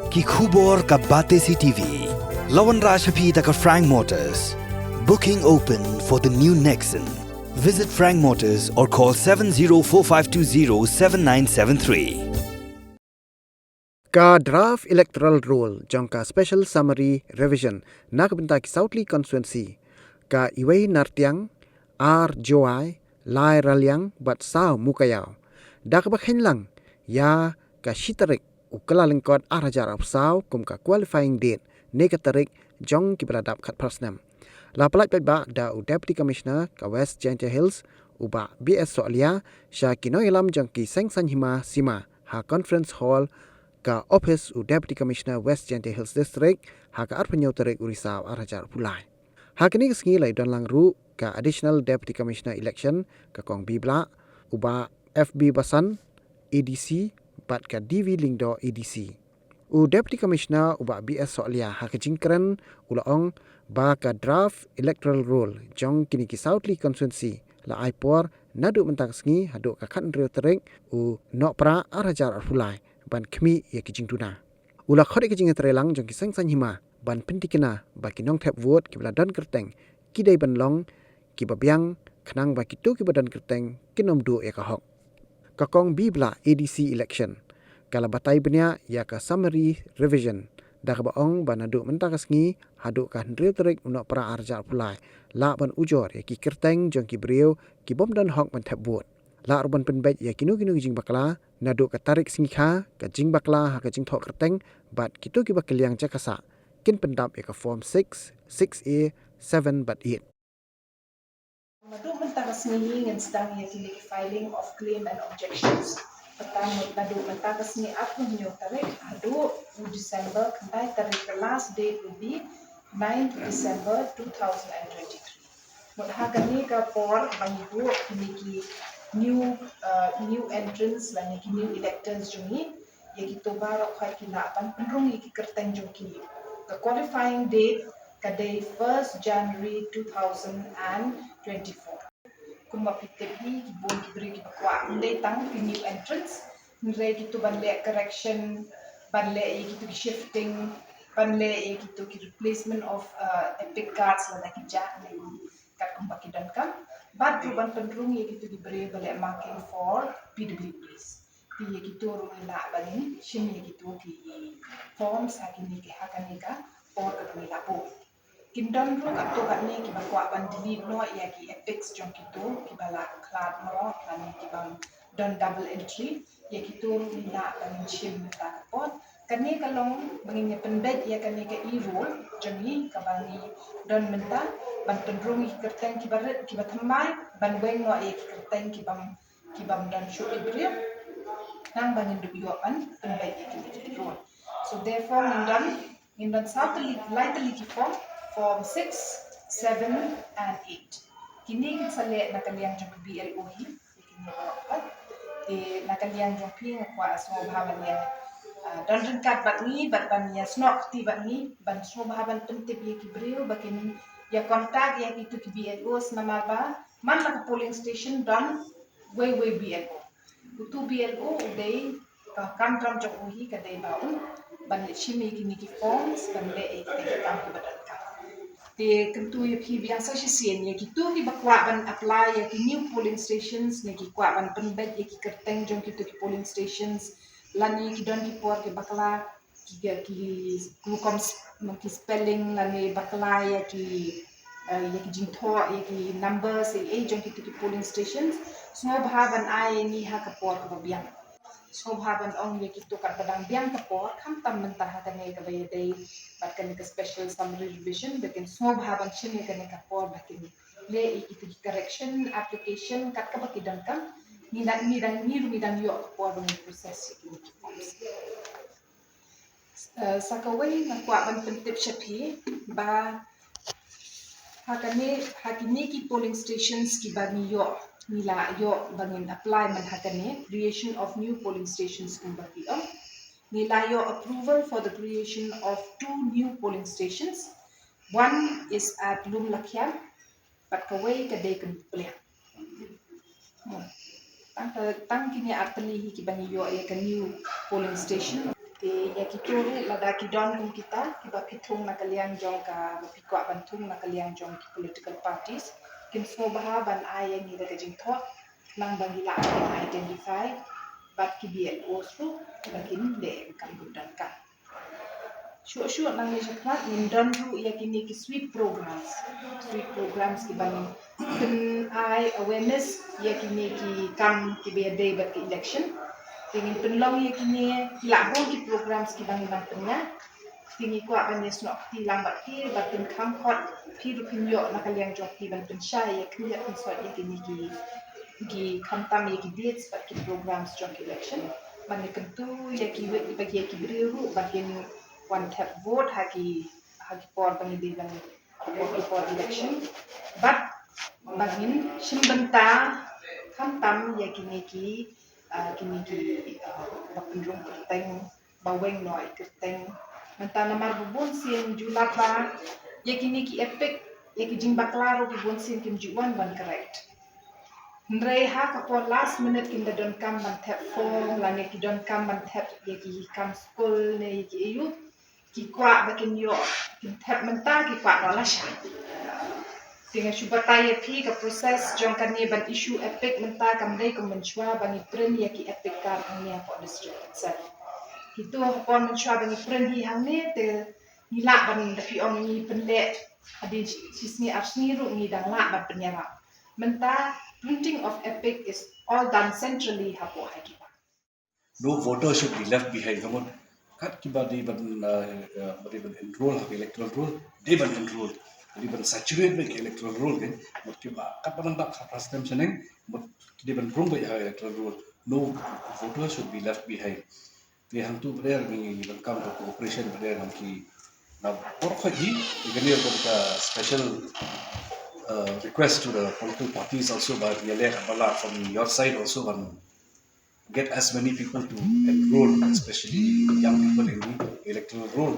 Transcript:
Ki khubor ka bate si TV. Lawan Rashapi taka Frank Motors. Booking open for the new Nexon. Visit Frank Motors or call 7045207973. Ka draft electoral roll jangka special summary revision nak bentak Southly constituency ka iway nartiang R Joai Lai Ralyang bat sao mukayau dak bakhen lang ya ka shitarik ukala lengkot arajar sao kum ka qualifying date negatarik jong ki beradap khat prasnam la pelat ba da deputy commissioner ka West Gentle Hills uba BS Soalia sha kinoilam jangki sengsan hima sima ha conference hall ka office deputy commissioner West Gentle Hills district ha ka arpanyo tarik urisau arajar pulai ha kini sengi lai don lang ru ka additional deputy commissioner election ka kong bibla uba FB Basan ADC bat ka DV Lingdo ADC deputy commissioner uba BS Soalia ha ka jingkran ulaong ba ka draft electoral roll jong kini ki Southly constituency la aipor nadu mentak sengi haduk ka khan rio tarik nokpra arajar pulai ban kmi ya kijing tuna ula khode kijing trelang jong kisang san hima ban pentikina ba kinong Thep vote kibla dan Kyrteng kidai ban long kibabyang khnang ba kitu kibadan Kyrteng kinom du ya ka hok kakong bibla ADC election kala batai benya ya ka summary revision dak baong banadu mentakas ngi haduk kan real tarik unok para arja pulai la ban Ujor ya ki Kyrteng jong ki Briew ki bom dan hok ban Thep vote la urban penbet ya kinu jing bakla nadu ka tarik singkha ka jing bakla ha ka jing thok Kyrteng bat kitu ki bakliang jakasa kin pendap ya ka form 6 6A 7 but 8 Madu mentakas ni ngan sedang ya kini filing of claim and objections pertama madu mentakas ni aku nyo tarik adu December kantai tarik the last date will be 9th December 2023 mudhagan ni ka por bangibu kini ki new entrants lan ki new electors jungi ya kita baru khai kina apan penrung ki Kyrteng jungki the qualifying date kadai 1st January 2024 kuma pitebi ki bon ki beri ki bakwa ndai tang ki new entrants ndai gitu banle correction banle gitu shifting banle gitu ki replacement of epic cards la ki jak ni kat kumba ki dan kam bad ruban penrung gitu diberi balik marking for PWPs pi gitu rumila bani shin gitu ki forms hakini ki hakani ka or rumila po Kindan ru atau kat ni ki bakwa ban delete no ya ki epics jong kitu ki bala cloud no kan ki bang don double entry ya kitu mina ban chim ta pot kan ni kalong bangin penbet ya kan ni ka e-roll jong ni ka bang ni don menta ban pendrung ki Kyrteng ki baret ki bathamai ban weng no ya ki Kyrteng ki bang dan show ibril nang bangin dubi ban penbet ya ki roll so therefore in dan satu lightly ki form 6, 7 and 8. Kini sale nakaliang jong BLO hi kini berapat nakaliang jong pi ngakwa semua bahaban yang dan ringkat bat ni bat ban ya snok ti bat ni ban semua bahaban pentip ya ki Briew bakin ya kontak ya itu ki BLO nama ba man la polling station dan way BLO itu BLO udai kam kam jong uhi kadai baun ban chimi kini ki forms ban le ki kam ki badan te kentu ya ki biasa sien ya gitu ki bakwa ban apply ya ki new polling stations ne ki kwa ban penbet ya ki Kyrteng jong ki polling stations lani ki don ki por ki bakla ki kom ki spelling lani bakla ya ki jingtho ya ki numbers ya jong ki polling stations semua bahaban ai ni ha ka por ka biang Sobhaban ong ye kitu kat badang biang kapor kam tam mentah kane ka bayadai bat kane ka special summary revision bakin sobhaban chine kane kapor bakin le itu correction application kat ka bakidan kam ni dan yo kapor bang proses ini sakawai na kwa ban pentip shapi ba hakini ki polling stations ki bani yo nila yo bangin apply man hakane creation of new polling stations kumbaki nila yo approval for the creation of 2 new polling stations one is at Lum Lakyan but kawai kadai kan play tang kini artali ki bani yo ya new polling station te ya kituru lada kidon kum kita kiba pitung na kaliang jong ka pikwa bantung na kaliang jong ki political parties kin so baha ban ai yang ni daga jing tho nang bang ila kin identify bat ki biel osru bakin le kam budan ka Sure nang ni sakrat min dan ru ya kini ki sweet programs ki bang kin ai awareness ya kini ki kam ki be day bat ki election tingin penlong ya kini labon ki programs ki bang ban penya tingi ko ban yes no ti lambat ki batin kam hot pi ru pinyo na kaliang jok ki ban pen shy ya kini ya so ya kini ki kam tam ya ki dates bat ki programs jok election man ni kentu ya ki we bagi ya ki Briew bagian one Thep vote hagi por bang di bang for election but bangin shimbenta kam tam ya kini ki bakundrong Kyrteng baweng noi Kyrteng mentana mar bubun sin julapa ya kini ki epic ya ki jing baklaro ki bun sin kim juan ban correct Nrei ha kapor last minute kinda don kam ban Thep form lane ki don kam ban Thep ya ki kam school ne ki iyu ki kwa bakin yo ki Thep menta ki kwa wala sha Dengan syubataya pi ka proses jong kani ban issue epic menta kam dai kam menchua bani print ya ki epic kar ni for district itself. Itu hapon menchua bani print hi hang ni te nila ban tapi ong ni penle adi sisni arsni ru ni dang la ban penyara. Menta printing of epic is all done centrally hapo haki. No voter should be left behind. Come on, kat kiba di ban enroll have electoral roll. They ban enroll. Di ban saturate with electoral roll kan. Mot kiba kat ban tak kapras tem seneng. Mot di ban rung by electoral roll. No voter should be left behind. They hang tu ber ni ban kam to cooperation ber hang ki na por khaji igani ko special request to the political parties also by the bala from your side also one get as many people to enroll, especially young people in the electoral roll.